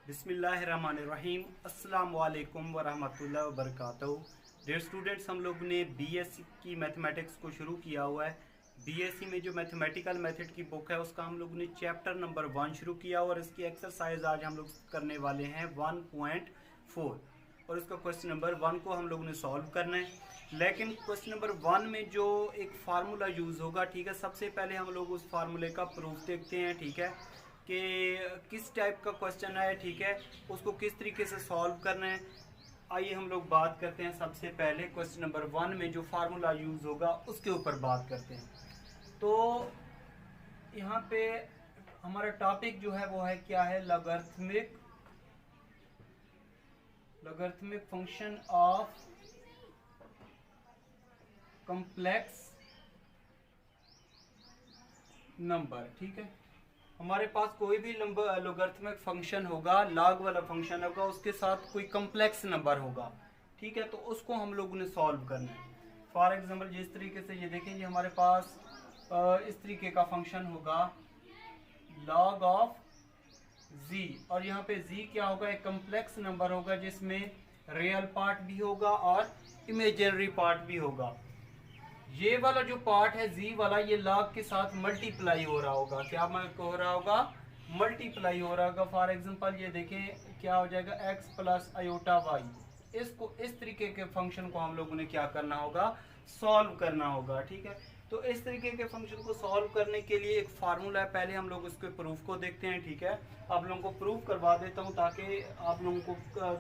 बिस्मिल्लाहिर्रहमानिर्रहीम। अस्सलाम वालेकुम वरहमतुल्लाहि वबरकातुहू। डियर स्टूडेंट्स, हम लोग ने बीएससी की मैथमेटिक्स को शुरू किया हुआ है। बीएससी में जो मैथमेटिकल मेथड की बुक है उसका हम लोग ने चैप्टर नंबर 1 शुरू किया और इसकी एक्सरसाइज आज हम लोग करने वाले हैं 1.4 और इसका क्वेश्चन नंबर 1 को हम लोग ने सॉल्व करना है। लेकिन क्वेश्चन नंबर 1 में जो एक फार्मूला यूज़ होगा, ठीक है, सबसे पहले हम लोग उस फार्मूले का प्रूफ देखते हैं, ठीक है, कि किस टाइप का क्वेश्चन है, ठीक है, उसको किस तरीके से सॉल्व करना है। आइए हम लोग बात करते हैं। सबसे पहले क्वेश्चन नंबर 1 में जो फार्मूला यूज़ होगा उसके ऊपर बात करते हैं। तो यहाँ पे हमारा टॉपिक जो है वो है क्या है, logarithmic function of complex number. ठीक है, हमारे पास कोई भी नंबर लॉगरिथमिक फंक्शन होगा, लॉग वाला फंक्शन होगा, उसके साथ कोई कॉम्प्लेक्स नंबर होगा, ठीक है, तो उसको हम लोगों ने सॉल्व करना है। फॉर एग्जांपल जिस तरीके से ये देखेंगे, हमारे पास इस तरीके का फंक्शन होगा log ऑफ z, और यहाँ पे z क्या होगा, एक कॉम्प्लेक्स नंबर होगा जिसमें रियल पार्ट भी होगा और इमेजिनरी पार्ट भी होगा। ये वाला जो पार्ट है z वाला, ये log के साथ मल्टीप्लाई हो रहा होगा। क्या हो रहा होगा, मल्टीप्लाई हो रहा होगा। फॉर एग्जांपल ये देखें क्या हो जाएगा, x प्लस आयोटा y। इसको इस तरीके के फंक्शन को हम लोगों ने क्या करना होगा, सॉल्व करना होगा। ठीक है, तो इस तरीके के फंक्शन को सॉल्व करने के लिए एक फार्मूला है। पहले हम लोग उसके प्रूफ को देखते हैं। ठीक है, आप लोगों को प्रूफ करवा देता हूं ताकि आप लोगों को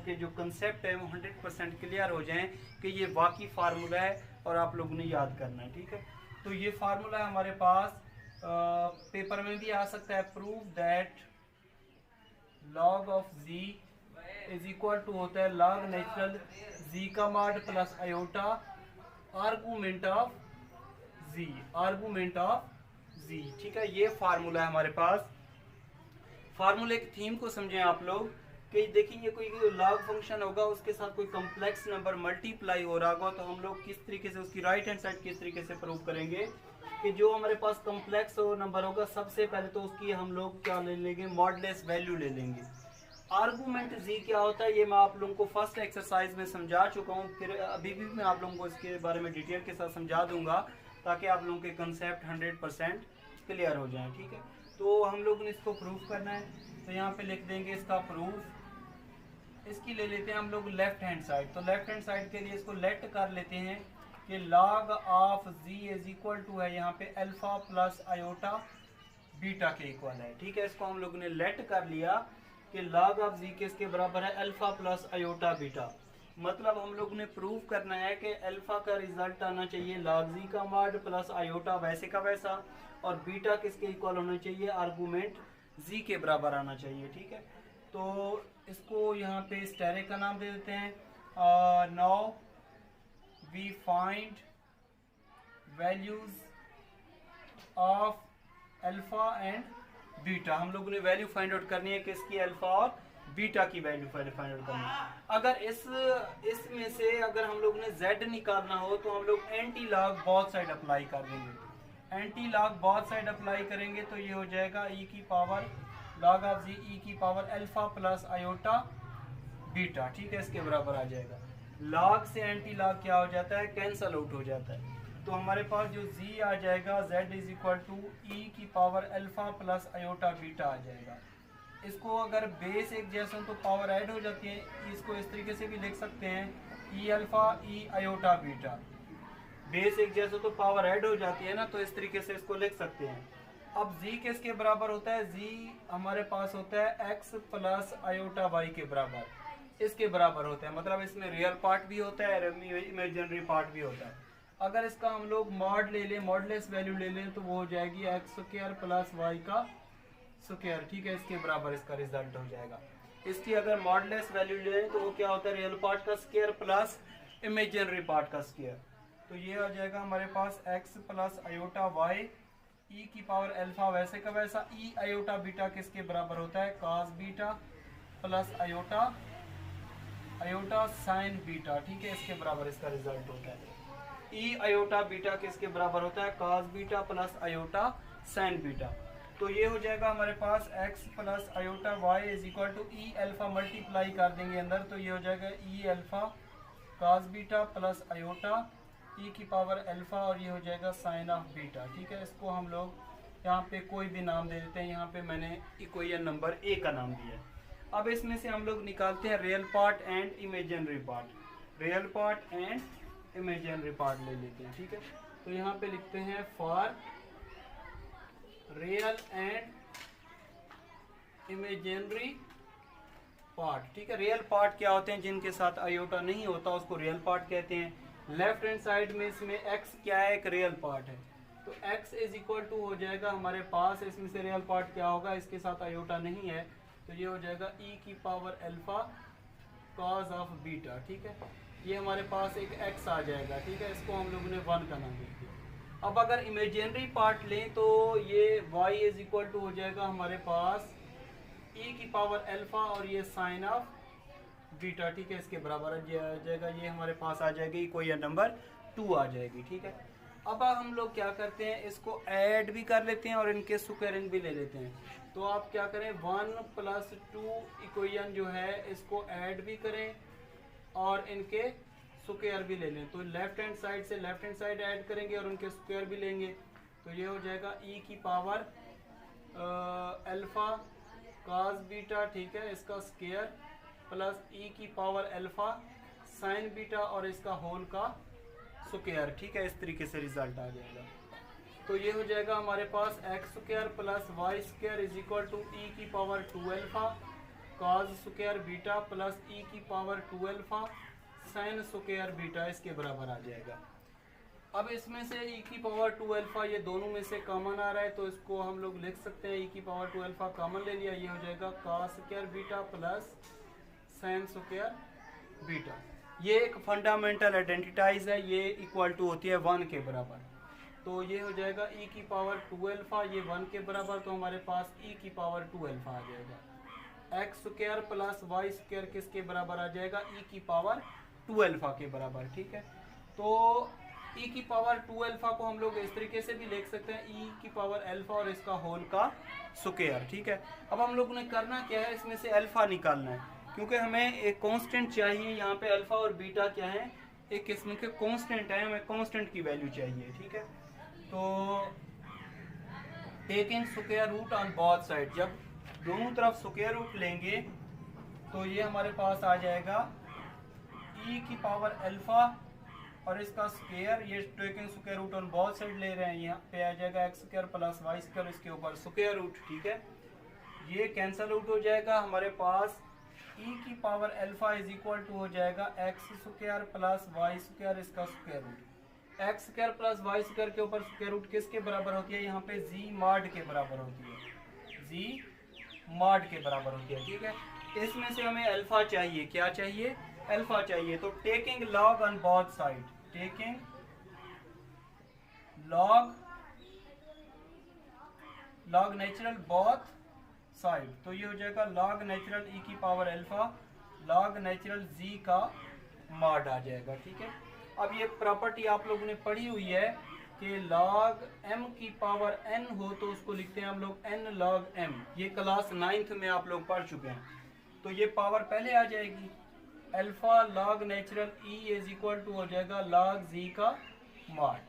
के जो कंसेप्ट है वो 100% क्लियर हो जाएं कि ये वाकई फार्मूला है और आप लोगों ने याद करना है। ठीक है, तो ये फार्मूला है हमारे पास, पेपर में भी आ सकता है। Proof that log of z is equal to होता है लॉग नेचुरल z का mod plus iota argument of z। ठीक है, ये फार्मूला है हमारे पास। फार्मूले की थीम को समझें आप लोग कि देखिए, कोई लॉग फंक्शन होगा, उसके साथ कोई कॉम्प्लेक्स नंबर मल्टीप्लाई हो रहा होगा, तो हम लोग किस तरीके से उसकी राइट हैंड साइड किस तरीके से प्रूव करेंगे कि जो हमारे पास कॉम्प्लेक्स नंबर होगा, सबसे पहले तो उसकी हम लोग क्या ले लेंगे, मॉडलेस वैल्यू ले लेंगे। आर्गूमेंट z क्या होता है ये मैं आप लोगों को फर्स्ट एक्सरसाइज में समझा चुका हूँ, फिर अभी भी मैं आप लोगों को इसके बारे में डिटेल के साथ समझा दूंगा ताकि आप लोगों के कंसेप्ट 100% क्लियर हो जाए। ठीक है, तो हम लोग ने इसको प्रूफ करना है, तो यहाँ पे लिख देंगे इसका प्रूफ। इसकी ले लेते हैं हम लोग लेफ्ट हैंड साइड। तो लेफ्ट हैंड साइड के लिए इसको लेट कर लेते हैं कि log of z is equal to है यहाँ पे अल्फा प्लस आयोटा बीटा के इक्वल है। ठीक है, इसको हम लोग ने लेट कर लिया कि लॉग ऑफ z किसके बराबर है, अल्फा प्लस आयोटा बीटा। मतलब हम लोग ने प्रूव करना है कि अल्फा का रिजल्ट आना चाहिए लॉग z का मॉड प्लस आयोटा वैसे का वैसा, और बीटा किसके इक्वल होना चाहिए, आर्गूमेंट z के बराबर आना चाहिए। ठीक है, तो इसको यहाँ पे स्टेरिक का नाम दे देते हैं। Now we find values of alpha and beta. हम लोगों ने वैल्यू फाइंड आउट करनी है किसकी, अल्फा और बीटा की वैल्यू फाइंड आउट करनी है। अगर इसमें से अगर हम लोग ने z निकालना हो तो हम लोग anti log both side apply कर देंगे। Anti log both side apply करेंगे तो ये हो जाएगा e की power log of z e की power alpha plus iota beta. ठीक है, इसके बराबर आ जाएगा। लॉग से एंटी लॉग क्या हो जाता है, कैंसल आउट हो जाता है। तो हमारे पास जो z आ जाएगा, z is equal to e की power alpha plus iota beta आ जाएगा। इसको अगर बेस एक जैसे तो पावर ऐड हो जाती है, इसको इस तरीके से भी लिख सकते हैं e alpha e iota beta. Base एक जैसे तो पावर ऐड हो जाती है ना, तो इस तरीके से इसको लिख सकते हैं। अब z किसके बराबर होता है, z हमारे पास होता है x प्लस आयोटा y के बराबर, इसके बराबर होता है। मतलब इसमें रियल पार्ट भी होता है, इमेजिनरी पार्ट भी होता है। अगर इसका हम लोग मॉड ले लें, मॉडलेस वैल्यू ले लें, तो वो हो जाएगी एक्स स्क्वायर प्लस वाई का स्क्वायर। ठीक है, इसके बराबर इसका रिजल्ट हो जाएगा। इसकी अगर मॉडलेस वैल्यू ले लें तो वो क्या होता है, रियल पार्ट का स्क्वायर प्लस इमेजिनरी पार्ट का स्क्वायर। तो ये आ जाएगा हमारे पास एक्स प्लस आयोटा वाई ई की पावर अल्फा वैसे का वैसा, ई आयोटा बीटा किसके बराबर होता है, cos beta plus iota sine beta. ठीक है, इसके बराबर इसका रिजल्ट होता है। ई आयोटा बीटा किसके बराबर होता है, cos beta plus iota sine beta. तो ये हो जाएगा हमारे पास x plus iota y is equal to e alpha multiply कर देंगे अंदर, तो ये हो जाएगा e alpha cos beta plus iota e की पावर अल्फा और ये हो जाएगा साइन ऑफ बीटा। ठीक है, इसको हम लोग यहाँ पे कोई भी नाम दे देते हैं। यहाँ पे मैंने इक्वेशन नंबर ए का नाम दिया है। अब इसमें से हम लोग निकालते हैं real part and imaginary part. Real part and imaginary part ले लेते हैं। ठीक है, तो यहाँ पे लिखते हैं for real and imaginary part. ठीक है, रियल पार्ट क्या होते हैं? जिनके साथ आयोटा नहीं होता उसको रियल पार्ट कहते हैं। लेफ्ट हैंड साइड में इसमें x क्या है? एक रियल पार्ट है, तो x इज इक्वल टू हो जाएगा हमारे पास, इसमें से रियल पार्ट क्या होगा? इसके साथ आयोटा नहीं है, तो ये हो जाएगा e की power alpha cos of beta. ठीक है, ये हमारे पास एक x आ जाएगा। ठीक है, इसको हम लोगों ने 1 का नाम दे दिया। अब अगर इमेजिनरी पार्ट लें तो ये y इज इक्वल टू हो जाएगा हमारे पास e की पावर अल्फा और ये साइन ऑफ बीटा। ठीक है, इसके बराबर आ जाएगा, ये हमारे पास आ जाएगी इक्वेशन नंबर 2 आ जाएगी। ठीक है, अब हम लोग क्या करते हैं, इसको ऐड भी कर लेते हैं और इनके स्क्वायरिंग भी ले लेते हैं। तो आप क्या करें, 1 + 2 इक्वेशन जो है इसको ऐड भी करें और इनके स्क्वायर भी ले लें। तो लेफ्ट हैंड साइड से लेफ्ट हैंड साइड ऐड करेंगे और उनके स्क्वायर भी लेंगे, तो ये हो जाएगा e की पावर अल्फा कास बीटा। ठीक है, इसका स्क्वायर प्लस e की पावर अल्फा साइन बीटा और इसका होल का स्क्वायर। ठीक है, इस तरीके से रिजल्ट आ जाएगा। तो ये हो जाएगा हमारे पास x square plus y square is equal to e की power 2 alpha cos square beta plus e की power 2 alpha sine square beta, इसके बराबर आ जाएगा। अब इसमें से e की पावर 2 अल्फा ये दोनों में से कॉमन आ रहा है, तो इसको हम लोग लिख सकते हैं e की पावर 2 अल्फा कॉमन ले लिया, ये हो जाएगा cos square beta plus sine square beta. ये एक फंडामेंटल आइडेंटिटाइज है, ये इक्वल टू होती है 1 के बराबर। तो ये हो जाएगा e की पावर 2 अल्फा, ये 1 के बराबर, तो हमारे पास e की पावर 2 अल्फा आ जाएगा। x square plus y square किसके बराबर आ जाएगा? e की पावर 2 अल्फा के बराबर। ठीक है, तो e की पावर 2 अल्फा को हम लोग इस तरीके से भी लिख सकते हैं, e की पावर अल्फा और इसका होल का स्क्वायर। ठीक है, अब हम लोगों ने करना क्या है, इसमें से अल्फा निकालना है, क्योंकि हमें एक कांस्टेंट चाहिए। यहाँ पे अल्फा और बीटा क्या है? एक किस्म के कांस्टेंट है, हमें कांस्टेंट की वैल्यू चाहिए। ठीक है, तो taking square root on both side, जब दोनों तरफ स्क्वायर रूट लेंगे तो ये हमारे पास आ जाएगा e की पावर अल्फा और इसका स्क्वायर, ये taking square root on both side ले रहे हैं, यहाँ पे आ जाएगा x square plus y square, इसके ऊपर स्क्वायर रूट। ठीक है, ये कैंसिल आउट हो जाएगा, हमारे पास e की power alpha is equal to हो जाएगा x square plus y square, इसका square root. x square plus y square के ऊपर स्क्वायर रूट किसके बराबर होती है? यहाँ पे z मॉड के बराबर होती है, z मॉड के बराबर होती है। ठीक है, इसमें से हमें अल्फा चाहिए, क्या चाहिए? अल्फा चाहिए। तो taking log on both side, taking log natural both side, तो ये हो जाएगा लॉग नेचुरल e की power alpha log natural z का मॉड आ जाएगा। ठीक है, अब ये प्रॉपर्टी आप लोगों ने पढ़ी हुई है कि लॉग m की पावर n हो तो उसको लिखते हैं हम लोग n log m, ये क्लास 9th में आप लोग पढ़ चुके हैं। तो ये पावर पहले आ जाएगी, alpha log natural e is equal to हो जाएगा लॉग z का मॉड।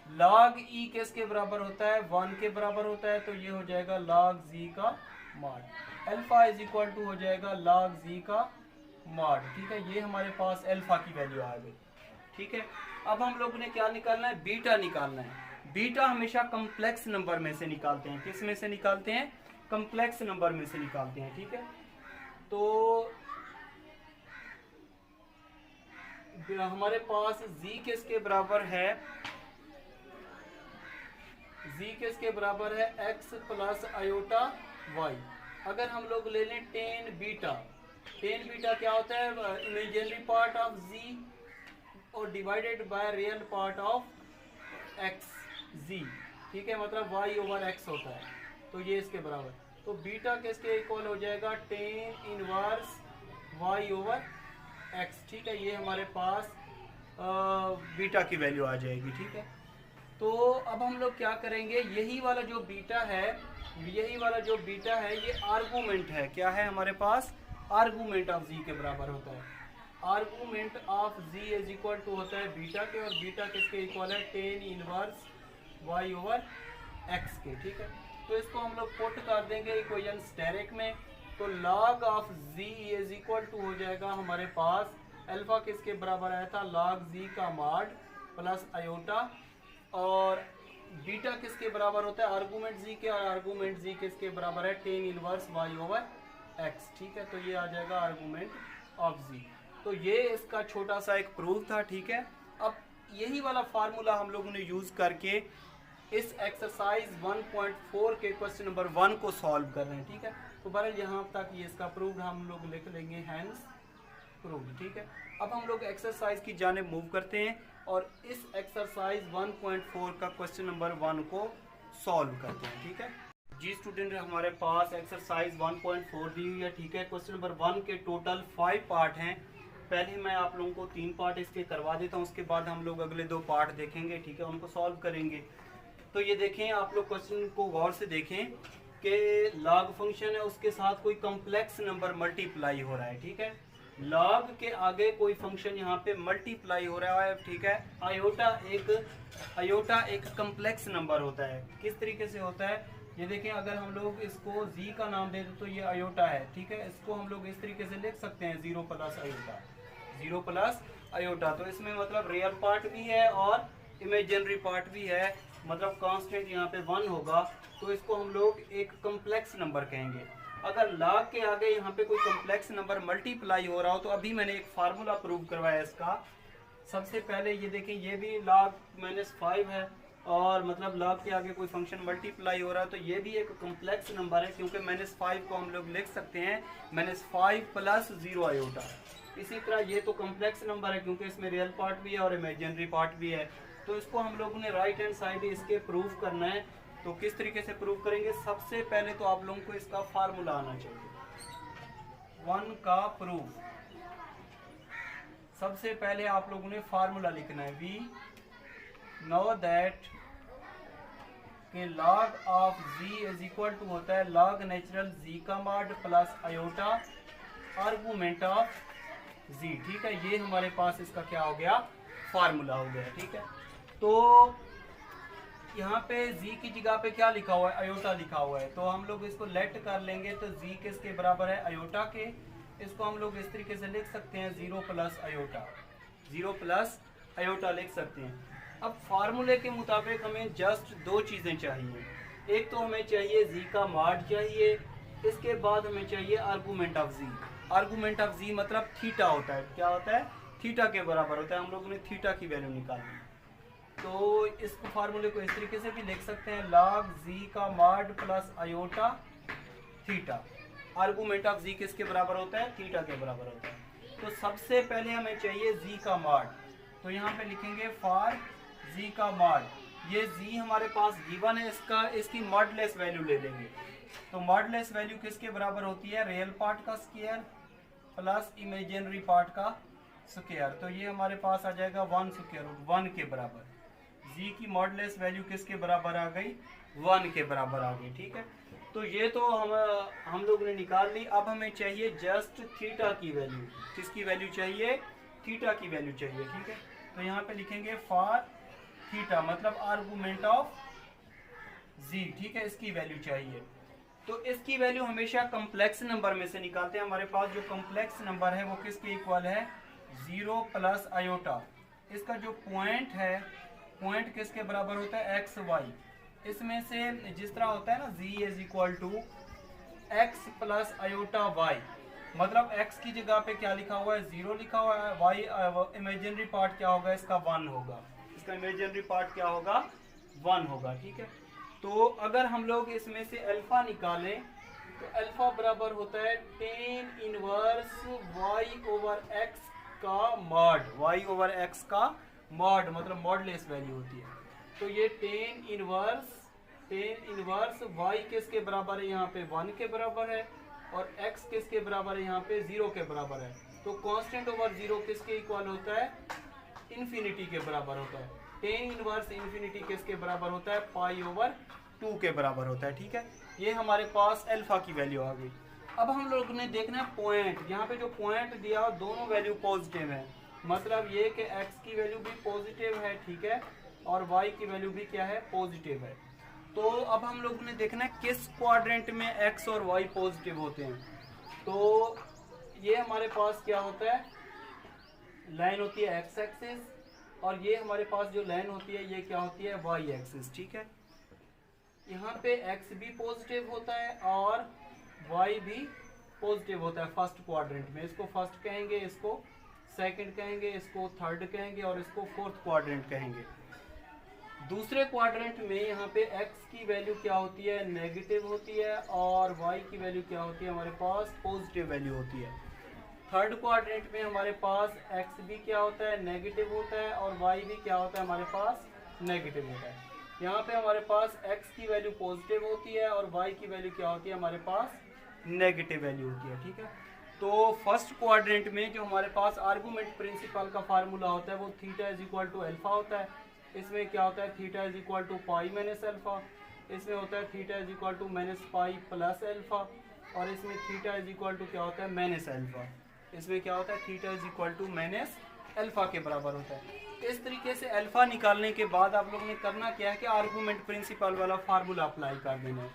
लॉग e किसके बराबर होता है? 1 के बराबर होता है, तो ये हो जाएगा लॉग z का mod. Alpha is equal to हो जाएगा लॉग z का मॉड। ठीक है, ये हमारे पास अल्फा की वैल्यू आ गई। ठीक है, अब हम लोगों ने क्या निकालना है? बीटा निकालना है। बीटा हमेशा कम्प्लेक्स नंबर में से निकालते हैं। किस में से निकालते हैं? कम्प्लेक्स नंबर में से निकालते हैं। ठीक है, तो हमारे पास z किसके बराबर है? z किसके बराबर है? x plus iota y। अगर हम लोग ले लें टेन बीटा, टेन बीटा क्या होता है? इमेजिनरी पार्ट ऑफ z और divided by real part of x z। ठीक है, मतलब y ओवर x होता है, तो ये इसके बराबर। तो बीटा किसके इक्वल हो जाएगा? Tan inverse y over x। ठीक है, ये हमारे पास बीटा की वैल्यू आ जाएगी। ठीक है, तो अब हम लोग क्या करेंगे, यही वाला जो बीटा है ये आर्गूमेंट है, क्या है हमारे पास, आर्गूमेंट ऑफ जी के बराबर होता है। Argument of z is equal to होता है बीटा के, और बीटा किसके इक्वल है, tan inverse y over x के, ठीक है। तो इसको हम लोग पुट कर देंगे इक्वेशन स्टेरिक में, तो log of z is equal to हो जाएगा हमारे पास, अल्फा किसके बराबर आया था, log z का मॉड प्लस आयोटा, और बीटा किसके बराबर होता है, आर्गूमेंट z के, और आर्गूमेंट z किसके बराबर है, tan inverse y over x, ठीक है। तो ये आ जाएगा आर्गूमेंट ऑफ z। तो ये इसका छोटा सा एक प्रूफ था, ठीक है। अब यही वाला फार्मूला हम लोगों ने यूज करके इस एक्सरसाइज 1.4 के क्वेश्चन नंबर 1 को सॉल्व कर रहे हैं, ठीक है। तो बहरहाल यहाँ तक ये इसका प्रूफ हम लोग लिख लेंगे, हैंस प्रूफ, ठीक है। अब हम लोग एक्सरसाइज की जानिब मूव करते हैं और इस एक्सरसाइज 1.4 का क्वेश्चन नंबर 1 को सॉल्व करते हैं, ठीक है जी। स्टूडेंट, हमारे पास एक्सरसाइज 1.4 दी हुई है, ठीक है। क्वेश्चन नंबर 1 के टोटल 5 पार्ट हैं। पहले मैं आप लोगों को 3 पार्ट इसके करवा देता हूँ, उसके बाद हम लोग अगले 2 पार्ट देखेंगे, ठीक है, उनको सॉल्व करेंगे। तो ये देखें, आप लोग क्वेश्चन को गौर से देखें कि लॉग फंक्शन है, उसके साथ कोई कॉम्प्लेक्स नंबर मल्टीप्लाई हो रहा है, ठीक है। लॉग के आगे कोई फंक्शन यहाँ पे मल्टीप्लाई हो रहा है, ठीक है। आयोटा एक कॉम्प्लेक्स नंबर होता है। किस तरीके से होता है, ये देखें, अगर हम लोग इसको जी का नाम दे दें तो ये आयोटा है, ठीक है। इसको हम लोग इस तरीके से लिख सकते हैं, 0 प्लस आयोटा, 0 प्लस आयोटा। तो इसमें मतलब रियल पार्ट भी है और इमेजिनरी पार्ट भी है, मतलब कांस्टेंट यहाँ पे 1 होगा, तो इसको हम लोग एक कॉम्प्लेक्स नंबर कहेंगे। अगर लॉग के आगे यहाँ पे कोई कॉम्प्लेक्स नंबर मल्टीप्लाई हो रहा हो, तो अभी मैंने एक फार्मूला प्रूव करवाया इसका। सबसे पहले ये देखें, ये भी log -5 है, और मतलब log के आगे कोई फंक्शन मल्टीप्लाई हो रहा है, तो ये भी एक कॉम्प्लेक्स नंबर है, क्योंकि -5 को हम लोग लिख सकते हैं -5 प्लस 0 आयोटा। इसी तरह ये तो कॉम्प्लेक्स नंबर है, क्योंकि इसमें रियल पार्ट भी है और इमेजिनरी पार्ट भी है। तो इसको हम लोगों ने राइट हैंड साइड इसके प्रूफ करना है। तो किस तरीके से प्रूफ करेंगे, सबसे पहले तो आप लोगों को इसका फार्मूला आना चाहिए 1 का प्रूफ। सबसे पहले आप लोगों ने फार्मूला लिखना है, वी नो दैट कि log of z is equal to होता है log नेचुरल z का mod plus iota argument of z, ठीक है। ये हमारे पास इसका क्या हो गया, फार्मूला हो गया, ठीक है। तो यहाँ पे z की जगह पे क्या लिखा हुआ है, आयोटा लिखा हुआ है, तो हम लोग इसको लेट कर लेंगे, तो z किसके बराबर है, आयोटा के। इसको हम लोग इस तरीके से लिख सकते हैं, 0 प्लस आयोटा, 0 प्लस आयोटा लिख सकते हैं। अब फार्मूले के मुताबिक हमें जस्ट 2 चीज़ें चाहिए। एक तो हमें चाहिए z का मॉड चाहिए, इसके बाद हमें चाहिए argument of z। Argument of z मतलब थीटा होता है, क्या होता है, थीटा के बराबर होता है। हम लोगों ने थीटा की वैल्यू निकालनी, तो इस फार्मूले को इस तरीके से भी लिख सकते हैं, log z का mod plus iota theta. Argument of z किसके बराबर होता है, थीटा के बराबर होता है। तो सबसे पहले हमें चाहिए z का मॉड, तो यहाँ पे लिखेंगे फॉर z का मॉड। ये z हमारे पास गिवन है, इसकी मॉडलेस वैल्यू ले लेंगे। तो मॉडलेस वैल्यू किसके बराबर होती है, रियल पार्ट का स्क्वायर प्लस इमेजिनरी पार्ट का स्क्वायर। तो ये हमारे पास आ जाएगा 1 स्क्वायर रूट 1 के बराबर। z की मॉडलेस वैल्यू किसके बराबर आ गई, 1 के बराबर आ गई, ठीक है। तो ये तो हम लोग ने निकाल ली। अब हमें चाहिए जस्ट थीटा की वैल्यू। किसकी वैल्यू चाहिए, थीटा की वैल्यू चाहिए, ठीक है। तो यहाँ पे लिखेंगे फॉर थीटा, मतलब आर्गूमेंट ऑफ z, ठीक है, इसकी वैल्यू चाहिए। तो इसकी वैल्यू हमेशा कॉम्प्लेक्स नंबर में से निकालते हैं। हमारे पास जो कॉम्प्लेक्स नंबर है वो किसके इक्वल है, 0 प्लस आयोटा। इसका जो पॉइंट है, पॉइंट किसके बराबर होता है, एक्स वाई। इसमें से जिस तरह होता है ना, z is equal to x plus iota y, मतलब x की जगह पे क्या लिखा हुआ है, 0 लिखा हुआ है, y इमेजिनरी पार्ट क्या होगा, इसका 1 होगा, इसका इमेजिनरी पार्ट क्या होगा, 1 होगा, ठीक है। तो अगर हम लोग इसमें से अल्फा निकालें, तो अल्फा बराबर होता है tan inverse y over x का मॉड, y ओवर x का मॉड, मतलब मॉडलेस वैल्यू होती है। तो ये tan इनवर्स y किसके बराबर है, यहाँ पे 1 के बराबर है, और x किसके बराबर है, यहाँ पे 0 के बराबर है। तो कांस्टेंट ओवर 0 किसके इक्वल होता है, इन्फिनिटी के बराबर होता है। टेन इनवर्स इन्फिनिटी किसके बराबर होता है, पाई ओवर 2 के बराबर होता है। ठीक है, ये हमारे पास अल्फा की वैल्यू आ गई। अब हम लोग ने देखना है पॉइंट, यहाँ पे जो पॉइंट दिया दोनों वैल्यू पॉजिटिव है, मतलब ये कि x की वैल्यू भी पॉजिटिव है, ठीक है, और y की वैल्यू भी क्या है, पॉजिटिव है। तो अब हम लोग ने देखना है किस क्वाड्रेंट में x और y पॉजिटिव होते हैं। तो ये हमारे पास क्या होता है, लाइन होती है x एक्सिस, और ये हमारे पास जो लाइन होती है ये क्या होती है, y एक्सिस। ठीक है, यहाँ पे x भी पॉजिटिव होता है और y भी पॉजिटिव होता है फर्स्ट क्वाड्रेंट में। इसको फर्स्ट कहेंगे, इसको सेकंड कहेंगे, इसको थर्ड कहेंगे और इसको फोर्थ क्वाड्रेंट कहेंगे। दूसरे क्वाड्रेंट में यहाँ पे x की वैल्यू क्या होती है, नेगेटिव होती है, और y की वैल्यू क्या होती है, हमारे पास पॉजिटिव वैल्यू होती है। थर्ड क्वाड्रेंट में हमारे पास x भी क्या होता है, नेगेटिव होता है, और y भी क्या होता है, हमारे पास नेगेटिव होता है। यहाँ पे हमारे पास x की वैल्यू पॉजिटिव होती है और y की वैल्यू क्या होती है, हमारे पास नेगेटिव वैल्यू होती है। ठीक है, तो फर्स्ट क्वाड्रेंट में जो हमारे पास आर्गुमेंट प्रिंसिपल का फार्मूला होता है वो theta is equal to alpha होता है। इसमें क्या होता है, theta is equal to pi minus alpha, इसमें होता है theta is equal to minus pi plus alpha, और इसमें थीटा इज इक्वल टू क्या होता है, माइनस अल्फा। इसमें क्या होता है, theta is equal to minus alpha के बराबर होता है। इस तरीके से अल्फा निकालने के बाद आप लोगों ने करना क्या है कि आर्गुमेंट प्रिंसिपल वाला फार्मूला अप्लाई कर देना है।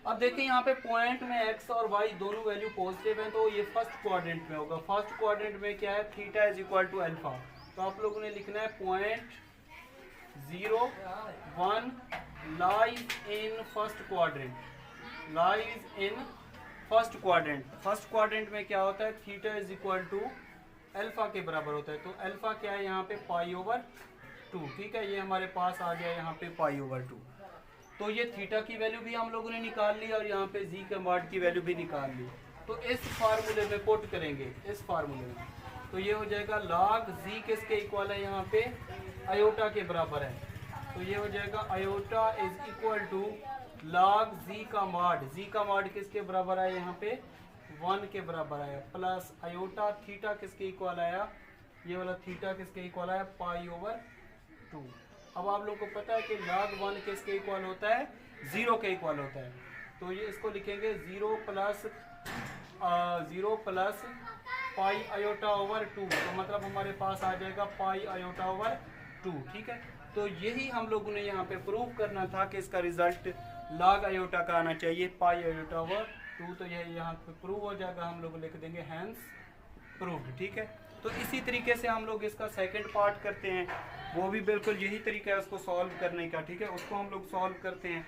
अब देखिए यहाँ पे पॉइंट में x और y दोनों वैल्यू पॉजिटिव हैं, तो ये फर्स्ट क्वाड्रेंट में होगा। फर्स्ट क्वाड्रेंट में क्या है, theta is equal to alpha. तो आप लोगों ने लिखना है point 0 1 lies in first quadrant, lies in first quadrant. First quadrant में क्या होता है, theta is equal to alpha के बराबर होता है। तो अल्फा क्या है यहाँ पे, पाई ओवर 2। ठीक है, ये हमारे पास आ गया यहाँ पे पाई ओवर 2। तो ये थीटा की वैल्यू भी हम लोगों ने निकाल ली और यहाँ पे जी के मॉड की वैल्यू भी निकाल ली। तो इस फार्मूले में पुट करेंगे, इस फार्मूले में, तो ये हो जाएगा लॉग जी किसके इक्वल है, यहाँ पे आयोटा के बराबर है। तो ये हो जाएगा iota is equal to log z का मॉड। जी का मॉड किसके बराबर आया, यहाँ पे 1 के बराबर आया, प्लस आयोटा थीटा किसके इक्वल आया, ये वाला थीटा किसके इक्वल आया, पाई ओवर 2। अब आप लोग को पता है कि log 1 किसके इक्वल होता है, 0 के इक्वल होता है। तो ये इसको लिखेंगे 0 प्लस पाई आयोटा ओवर 2। तो मतलब हमारे पास आ जाएगा पाई आयोटा ओवर 2। ठीक है, तो यही हम लोगों ने यहाँ पे प्रूव करना था कि इसका रिजल्ट log आयोटा का आना चाहिए, पाई आयोटा ओवर 2। तो यह यहाँ पे प्रूव हो जाएगा, हम लोग लिख देंगे हैंस प्रूव्ड। ठीक है, तो इसी तरीके से हम लोग इसका सेकंड पार्ट करते हैं, वो भी बिल्कुल यही तरीका है उसको सॉल्व करने का। ठीक है, उसको हम लोग सॉल्व करते हैं,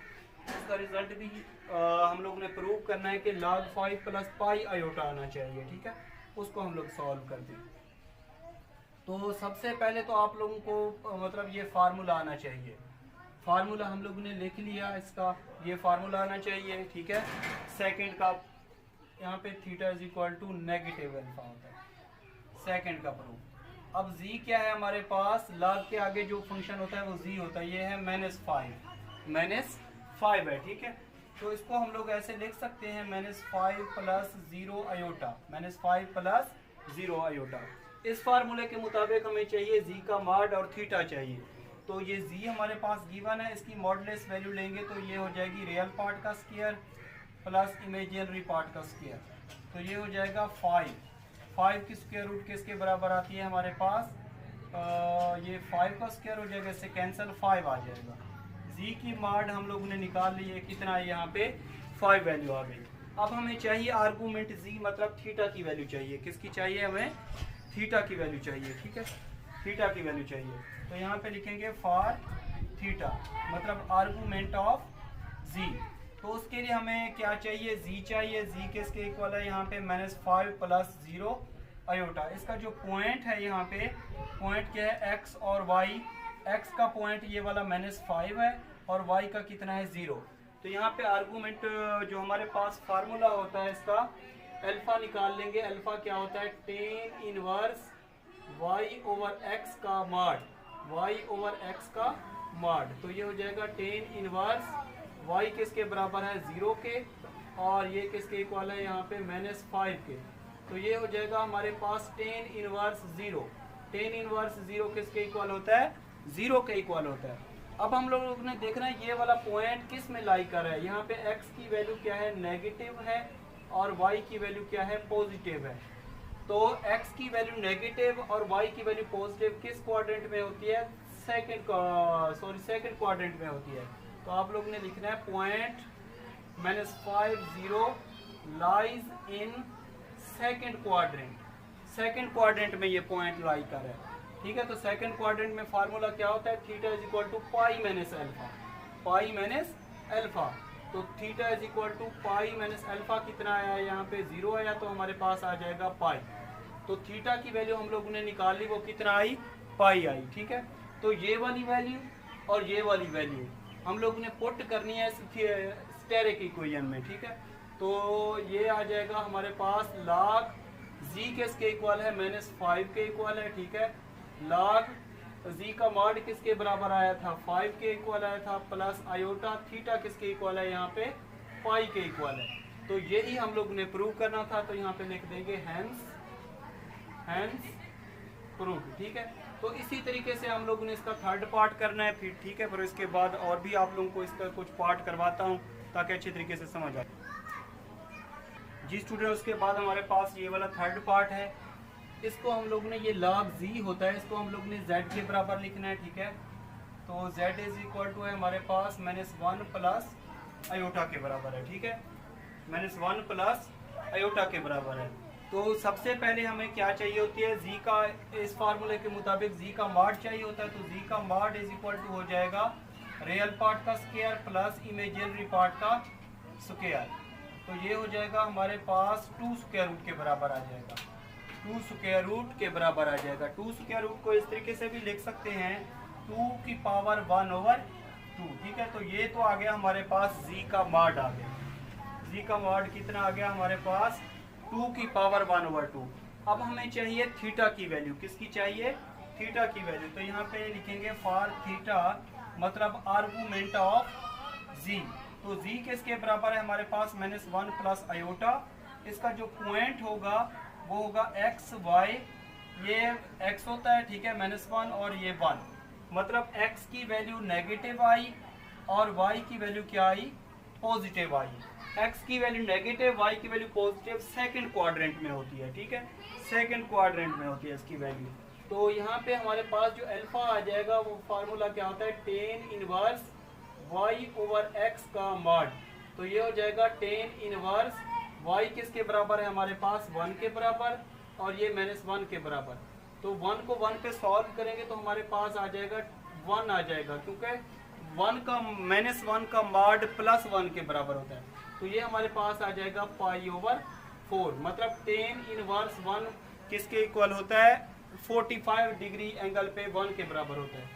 उसका रिजल्ट भी हम लोग ने प्रूव करना है कि log 5 प्लस पाई आयोटा आना चाहिए। ठीक है, उसको हम लोग सॉल्व करते हैं। तो सबसे पहले तो आप लोगों को मतलब ये फार्मूला आना चाहिए। फार्मूला हम लोग ने लिख लिया, इसका ये फार्मूला आना चाहिए। ठीक है, सेकंड का यहाँ पे theta is equal to negative alpha होता है, सेकंड का प्रूफ। अब z क्या है हमारे पास, log के आगे जो फंक्शन होता है वो z होता है, ये है -5 है। ठीक है, तो इसको हम लोग ऐसे लिख सकते हैं -5 प्लस 0 आयोटा, -5 प्लस 0 आयोटा। इस फार्मूले के मुताबिक हमें चाहिए z का मॉड और थीटा चाहिए। तो ये z हमारे पास गिवन है, इसकी मॉडलेस वैल्यू लेंगे तो ये हो जाएगी रियल पार्ट का स्क्वायर प्लस इमेजिनरी पार्ट का स्क्वायर। तो ये हो जाएगा 5 की स्क्वायर रूट किसके बराबर आती है हमारे पास, ये 5 का स्क्वायर हो जाएगा, इससे कैंसिल 5 आ जाएगा। z की मॉड हम लोगों ने निकाल ली है, कितना है यहाँ पे 5 वैल्यू आ गई। अब हमें चाहिए आर्गूमेंट z, मतलब थीटा की वैल्यू चाहिए। किसकी चाहिए हमें, थीटा की वैल्यू चाहिए। ठीक है, थीटा की वैल्यू चाहिए। तो यहाँ पे लिखेंगे फॉर थीटा, मतलब आर्गूमेंट ऑफ z। तो उसके लिए हमें क्या चाहिए, z चाहिए। z किसके इक्वल है यहाँ पे, -5 प्लस 0 आयोटा। इसका जो पॉइंट है यहाँ पे, पॉइंट क्या है, x और y। x का पॉइंट ये वाला -5 है और y का कितना है, 0। तो यहाँ पे आर्गूमेंट जो हमारे पास फार्मूला होता है इसका, अल्फा निकाल लेंगे। अल्फा क्या होता है, tan inverse y over x का मॉड, y ओवर x का मॉड। तो ये हो जाएगा tan इनवर्स y किसके बराबर है, 0 के, और ये किसके इक्वल है यहाँ पे, -5 के। तो ये हो जाएगा हमारे पास tan इनवर्स 0। tan इनवर्स 0 किसके इक्वल होता है, 0 के इक्वल होता है। अब हम लोग ने देखना है ये वाला पॉइंट किस में लाई कर रहा है। यहाँ पे x की वैल्यू क्या है, नेगेटिव है, और y की वैल्यू क्या है, पॉजिटिव है। तो x की वैल्यू नेगेटिव और y की वैल्यू पॉजिटिव किस क्वाड्रेंट में होती है, सेकंड क्वाड्रेंट में होती है। तो आप लोग ने लिखना है point -5 0 lies in second quadrant में ये पॉइंट लाई कर है। ठीक है, तो सेकंड क्वाड्रेंट में फार्मूला क्या होता है, theta is equal to pi minus alpha. तो theta is equal to pi minus alpha कितना आया है, यहाँ पे 0 आया, तो हमारे पास आ जाएगा पाई। तो थीटा की वैल्यू हम लोगों ने निकाली, वो कितना आई, पाई आई। ठीक है, तो ये वाली वैल्यू और ये वाली वैल्यू हम लोगों ने पुट करनी है स्टेरिक इक्वेशन में। ठीक है, तो ये आ जाएगा हमारे पास log z किसके इक्वल है, -5 के इक्वल है। ठीक है, log z का मॉड किसके बराबर आया था, 5 के इक्वल आया था, प्लस आयोटा थीटा किसके इक्वल है, यहाँ पे पाई के इक्वल है। तो यही हम लोग ने प्रूव करना था, तो यहाँ पे लिख देंगे हैंस प्रूफ। ठीक है, तो इसी तरीके से हम लोगों ने इसका थर्ड पार्ट करना है फिर। ठीक है, फिर इसके बाद और भी आप लोगों को इसका कुछ पार्ट करवाता हूँ ताकि अच्छी तरीके से समझ आए। जी स्टूडेंट, उसके बाद हमारे पास ये वाला थर्ड पार्ट है। इसको हम लोग ने, ये log z होता है, इसको हम लोग ने z के बराबर लिखना है। ठीक है, तो z इज इक्वल टू है हमारे पास -1 प्लस आयोटा के बराबर है। ठीक है, -1 प्लस आयोटा के बराबर है। तो सबसे पहले हमें क्या चाहिए होती है, z का, इस फार्मूले के मुताबिक z का मॉड चाहिए होता है। तो z का मॉड इज इक्वल टू हो जाएगा रियल पार्ट का स्क्वायर प्लस इमेजिनरी पार्ट का स्क्वायर। तो ये हो जाएगा हमारे पास 2 स्क्वायर रूट के बराबर आ जाएगा, 2 स्क्वायर रूट के बराबर आ जाएगा। 2 स्क्वायर रूट को इस तरीके से भी लिख सकते हैं 2 की पावर 1/2। ठीक है, तो ये तो आ गया हमारे पास z का मॉड आ गया। z का मॉड कितना आ गया हमारे पास, 2 की पावर 1/2। अब हमें चाहिए थीटा की वैल्यू, किसकी चाहिए, थीटा की वैल्यू। तो यहाँ पे लिखेंगे फॉर थीटा, मतलब आर्गुमेंट ऑफ z। तो z किसके बराबर है हमारे पास, -1 प्लस आयोटा। इसका जो पॉइंट होगा वो होगा x y, ये x होता है। ठीक है, -1 और ये 1, मतलब x की वैल्यू नेगेटिव आई और y की वैल्यू क्या आई, पॉजिटिव आई। x की वैल्यू नेगेटिव, y की वैल्यू पॉजिटिव सेकंड क्वाड्रेंट में होती है। ठीक है, सेकंड क्वाड्रेंट में होती है इसकी वैल्यू। तो यहाँ पे हमारे पास जो अल्फा आ जाएगा वो फार्मूला क्या होता है, tan इनवर्स y/x का मॉड। तो ये हो जाएगा tan इनवर्स y किसके बराबर है हमारे पास, 1 के बराबर, और ये -1 के बराबर। तो 1 को 1 पे सॉल्व करेंगे तो हमारे पास आ जाएगा 1 आ जाएगा, क्योंकि 1 का -1 का मॉड +1 के बराबर होता है। तो ये हमारे पास आ जाएगा π/4, मतलब tan इनवर्स 1 किसके इक्वल होता है, 45 डिग्री एंगल पे 1 के बराबर होता है।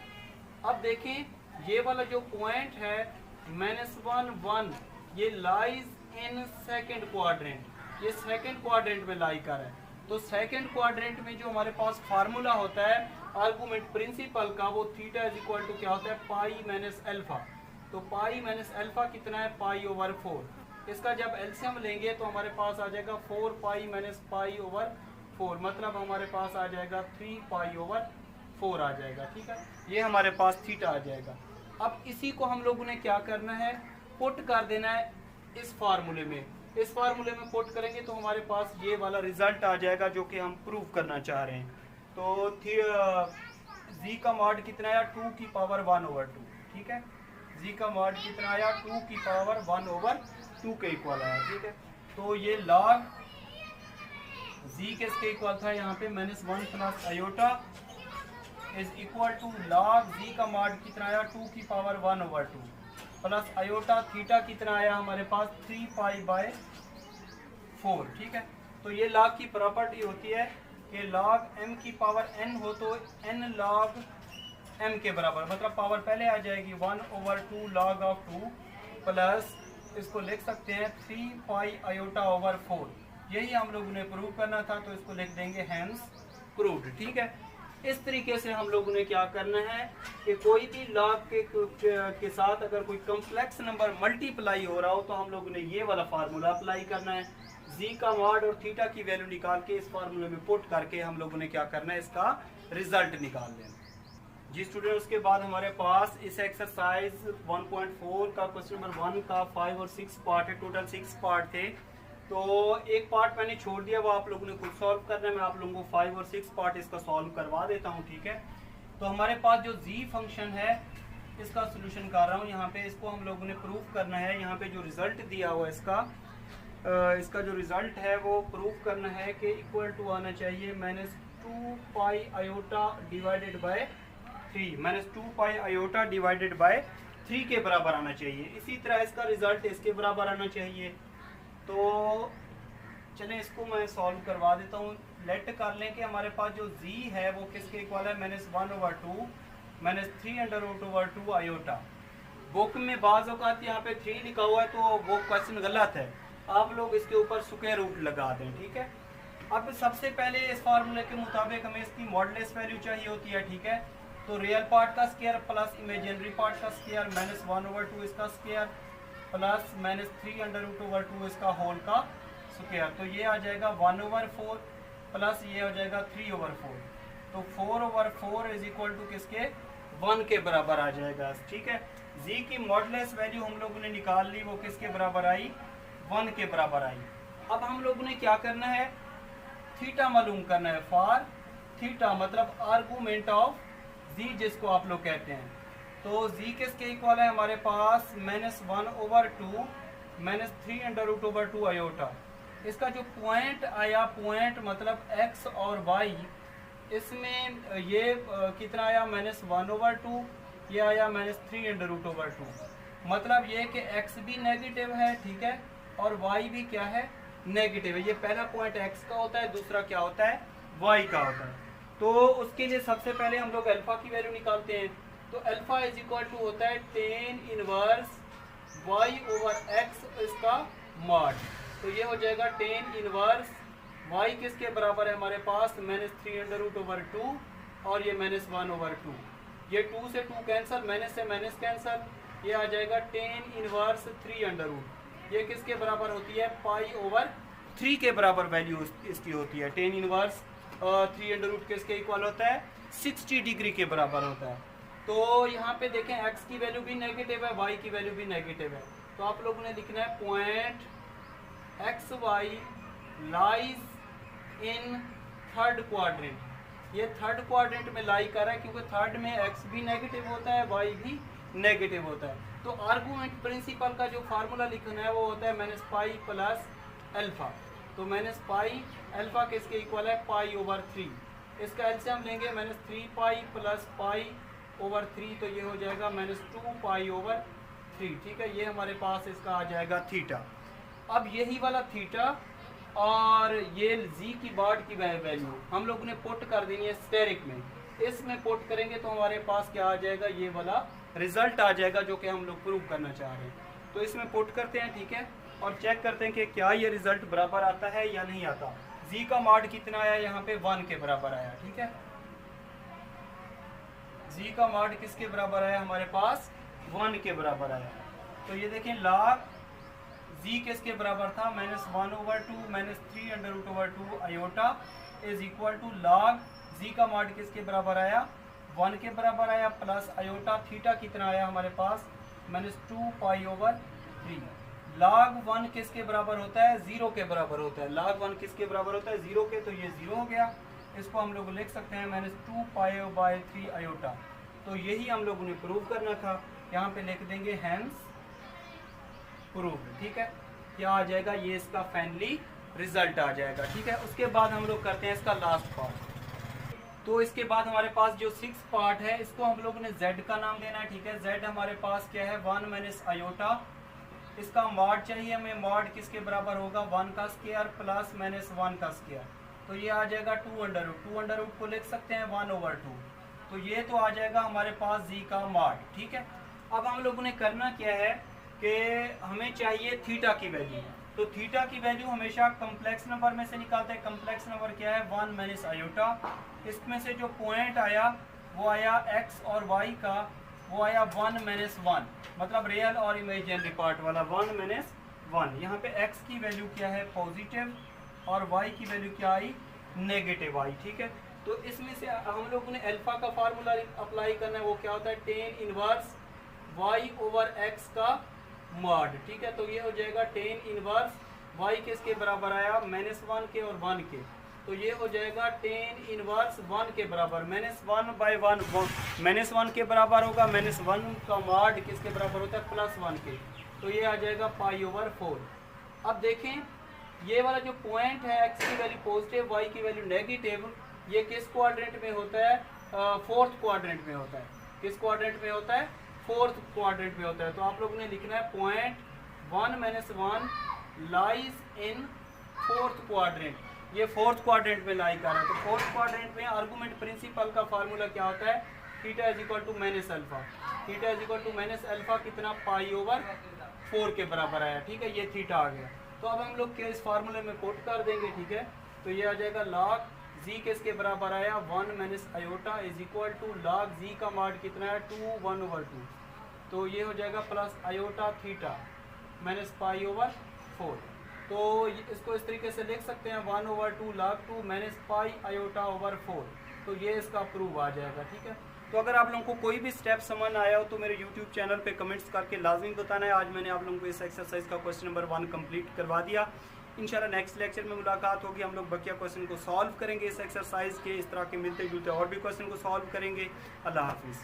अब देखें ये वाला जो पॉइंट है -1 1, ये लाइज इन सेकंड क्वाड्रेंट, ये सेकंड क्वाड्रेंट में लाई कर है। तो सेकंड क्वाड्रेंट में जो हमारे पास फार्मूला होता है आर्गुमेंट प्रिंसिपल का, वो थीटा इज इक्वल टू क्या होता है, पाई माइनस अल्फा। तो पाई माइनस अल्फा कितना है, π/4। इसका जब एलसीएम लेंगे तो हमारे पास आ जाएगा 4 पाई माइनस π/4, मतलब हमारे पास आ जाएगा 3 π/4 आ जाएगा। ठीक है, ये हमारे पास थीटा आ जाएगा। अब इसी को हम लोगों ने क्या करना है, पुट कर देना है इस फार्मूले में। इस फार्मूले में पुट करेंगे तो हमारे पास ये वाला रिजल्ट आ जाएगा जो कि हम प्रूव करना चाह रहे हैं। तो z का मॉड कितना आया, 2 की पावर 1/2। ठीक है, z का मॉड कितना आया, 2 की पावर 1/2 के इक्वल आया। ठीक है, तो ये log z किसके इक्वल था, यहाँ पे -1 plus iota is equal to log z का मॉड कितना आया, 2 की पावर 1/2 प्लस आयोटा थीटा कितना आया हमारे पास, 3 π/4। ठीक है, तो ये log की प्रॉपर्टी होती है कि log m की पावर n हो तो n log m के बराबर, मतलब पावर पहले आ जाएगी 1/2 log ऑफ 2 प्लस इसको लिख सकते हैं 3 π/4। यही हम लोगों ने प्रूव करना था, तो इसको लिख देंगे हैंस प्रूव्ड। ठीक है, इस तरीके से हम लोगों ने क्या करना है कि कोई भी लॉग के साथ अगर कोई कॉम्प्लेक्स नंबर मल्टीप्लाई हो रहा हो तो हम लोगों ने ये वाला फार्मूला अप्लाई करना है। z का मॉड और थीटा की वैल्यू निकाल के इस फार्मूले में पुट करके हम लोगों ने क्या करना है, इसका रिजल्ट निकाल लेना। जी स्टूडेंट, उसके बाद हमारे पास इस एक्सरसाइज 1.4 का क्वेश्चन नंबर 1 का 5 और 6 पार्ट है, टोटल 6 पार्ट थे। तो एक पार्ट मैंने छोड़ दिया, वो आप लोगों ने खुद सॉल्व करना है। मैं आप लोगों को 5 और 6 पार्ट इसका सॉल्व करवा देता हूँ, ठीक है। तो हमारे पास जो जी फंक्शन है इसका सोल्यूशन कर रहा हूँ यहाँ पे। इसको हम लोगों ने प्रूफ करना है। यहाँ पे जो रिजल्ट दिया हुआ है इसका जो रिजल्ट है वो प्रूफ करना है कि इक्वल टू आना चाहिए -2 पाई iota divided by 3, -2 pi iota divided by 3 के बराबर आना चाहिए। इसी तरह इसका रिजल्ट इसके बराबर आना चाहिए। तो चलें इसको मैं सॉल्व करवा देता हूँ। लेट कर लें कि हमारे पास जो z है वो किसके इक्वल है, -1/2 -3√2 आयोटा। बुक में बाज़ औक़ात यहाँ पे 3 लिखा हुआ है तो वो क्वेश्चन गलत है, आप लोग इसके ऊपर स्क्वायर रूट लगा दें, ठीक है। अब सबसे पहले इस फार्मूले के मुताबिक हमें इसकी मॉडुलस वैल्यू चाहिए होती है, ठीक है। तो रियल पार्ट का स्क्वायर प्लस इमेजिनरी पार्ट का स्क्वायर -1/2 इसका स्क्वायर प्लस -3√2 इसका होल का स्क्वायर। तो ये आ जाएगा 1/4 प्लस ये हो जाएगा 3/4। तो 4/4 इज इक्वल टू किसके, 1 के बराबर आ जाएगा, ठीक है। जी की मॉडुलस वैल्यू हम लोगों ने निकाल ली, वो किसके बराबर आई, 1 के बराबर आई। अब हम लोगों ने क्या करना है, थीटा मालूम करना है। फॉर थीटा मतलब आर्गूमेंट ऑफ जी जिसको आप लोग कहते हैं। तो जी किसके इक्वल है हमारे पास, -1/2 -3√2 आयोटा। इसका जो पॉइंट आया, पॉइंट मतलब x और y, इसमें ये कितना आया, -1/2, ये आया -3√2। मतलब ये कि x भी नेगेटिव है, ठीक है, और y भी क्या है, नेगेटिव है। ये पहला पॉइंट x का होता है, दूसरा क्या होता है, y का होता है। तो उसके लिए सबसे पहले हम लोग अल्फा की वैल्यू निकालते हैं। तो अल्फा इज इक्वल टू होता है tan इनवर्स y/x इसका मॉड। तो ये हो जाएगा tan इनवर्स y किसके बराबर है हमारे पास, -3√2 और ये -1/2। ये 2 से 2 कैंसल, माइनस से माइनस कैंसल, ये आ जाएगा tan इनवर्स 3√। ये किसके बराबर होती है, π/3 के बराबर वैल्यू इसकी होती है। tan इनवर्स 3√, किसके इक्वल होता है, 60 डिग्री के बराबर होता है। तो यहाँ पे देखें x की वैल्यू भी नेगेटिव है, y की वैल्यू भी नेगेटिव है। तो आप लोगों ने लिखना है point XY lies in third quadrant. ये थर्ड क्वाड्रेंट में लाई कर रहा है क्योंकि थर्ड में x भी नेगेटिव होता है, y भी नेगेटिव होता है। तो आर्गूमेंट प्रिंसिपल का जो फार्मूला लिखना है वो होता है -π प्लस अल्फा। तो -π अल्फा किसके इक्वल है, π/3। इसका एलसीएम लेंगे -3π प्लस π/3, तो ये हो जाएगा -2π/3, ठीक है। ये हमारे पास इसका आ जाएगा थीटा। अब यही वाला थीटा और ये जी की बाड की वैल्यू हम लोगों ने पुट कर देनी है स्टेरिक में। इसमें पुट करेंगे तो हमारे पास क्या आ जाएगा, ये वाला रिजल्ट आ जाएगा जो कि हम लोग प्रूव करना चाह रहे हैं। तो इसमें पुट करते हैं, ठीक है, और चेक करते हैं कि क्या ये रिजल्ट बराबर आता है या नहीं आता। जी का मॉड कितना आया, यहाँ पे 1 के बराबर आया, ठीक है। जी का मॉड किसके बराबर आया हमारे पास, 1 के बराबर आया। तो ये देखें लॉग जी किसके बराबर था, -1/2 -3√2 iota is equal to log z का मॉड किसके बराबर आया, 1 के बराबर आया, प्लस आयोटा थीटा कितना आया हमारे पास, -2π/3। log 1 किसके बराबर होता है, 0 के बराबर होता है। log 1 किसके बराबर होता है, 0 के। तो ये 0 हो गया। इसको हम लोग लिख सकते हैं -2π/3 आयोटा। तो यही हम लोगों ने प्रूव करना था। यहाँ पे लिख देंगे हैंस प्रूव, ठीक है। क्या आ जाएगा, ये इसका फाइनली रिजल्ट आ जाएगा, ठीक है। उसके बाद हम लोग करते हैं इसका लास्ट पार्ट। तो इसके बाद हमारे पास जो 6 पार्ट है इसको हम लोगों ने z का नाम देना है, ठीक है। z हमारे पास क्या है, 1 - आयोटा। इसका मॉड चाहिए हमें, मॉड किसके बराबर होगा, 1 का स्क्वायर प्लस -1 का स्क्वायर। तो ये आ जाएगा 2√2 को लिख सकते हैं 1/2। तो ये तो आ जाएगा हमारे पास जी का मॉड, ठीक है। अब हम लोगों ने करना क्या है कि हमें चाहिए थीटा की वैल्यू। तो थीटा की वैल्यू हमेशा कम्प्लेक्स नंबर में से निकालते हैं। कम्प्लेक्स नंबर क्या है, 1 - आयोटा। इसमें से जो पॉइंट आया वो आया x और y का, वो आया 1 - 1, मतलब रियल और इमेजिनरी पार्ट वाला 1 - 1। यहाँ पे x की वैल्यू क्या है, पॉजिटिव, और y की वैल्यू क्या आई, नेगेटिव आई, ठीक है। तो इसमें से हम लोगों ने अल्फा का फार्मूला अप्लाई करना है, वो क्या होता है tan inverse y over x का मॉड। ठीक है, तो ये हो जाएगा टेन इनवर्स y किसके बराबर आया, -1 के और 1 के, तो ये हो जाएगा टेन इनवर्स 1 के बराबर, -1/1 -1 के बराबर होगा, -1 का मॉड किसके बराबर होता है +1 के, तो ये आ जाएगा π/4। अब देखें ये वाला जो पॉइंट है x की वैल्यू पॉजिटिव y की वैल्यू नेगेटिव, ये किस क्वाड्रेंट में होता है, फोर्थ क्वाड्रेंट में होता है। किस क्वाड्रेंट में होता है, फोर्थ क्वाड्रेंट में होता है। तो आप लोगों ने लिखना है point 1 - 1 lies in fourth quadrant, ये फोर्थ क्वाड्रेंट में लाई कर रहा है। तो फोर्थ क्वाड्रेंट में आर्गुमेंट प्रिंसिपल का फार्मूला क्या होता है, theta is equal to -alpha, theta is equal to -alpha कितना π/4 के बराबर आया। ठीक है, ये थीटा आ गया। तो अब हम लोग क्या इस फार्मूले में पुट कर देंगे। ठीक है, तो ये आ जाएगा log z किसके बराबर आया 1 - iota is equal to log z का मॉड कितना है 2/1/2, तो ये हो जाएगा प्लस आयोटा थीटा -π/4। तो इसको इस तरीके से लिख सकते हैं 1/2 log 2 -π/4, तो ये इसका प्रूव आ जाएगा। ठीक है, तो अगर आप लोगों को कोई भी स्टेप समझ आया हो तो मेरे YouTube चैनल पे कमेंट्स करके लाजमी बताना है। आज मैंने आप लोगों को इस एक्सरसाइज का क्वेश्चन नंबर 1 कंप्लीट करवा दिया। इंशाल्लाह नेक्स्ट लेक्चर में मुलाकात होगी, हम लोग बकिया क्वेश्चन को सॉल्व करेंगे इस एक्सरसाइज के, इस तरह के मिलते जुलते और भी क्वेश्चन को सॉल्व करेंगे। अल्लाह हाफिज़।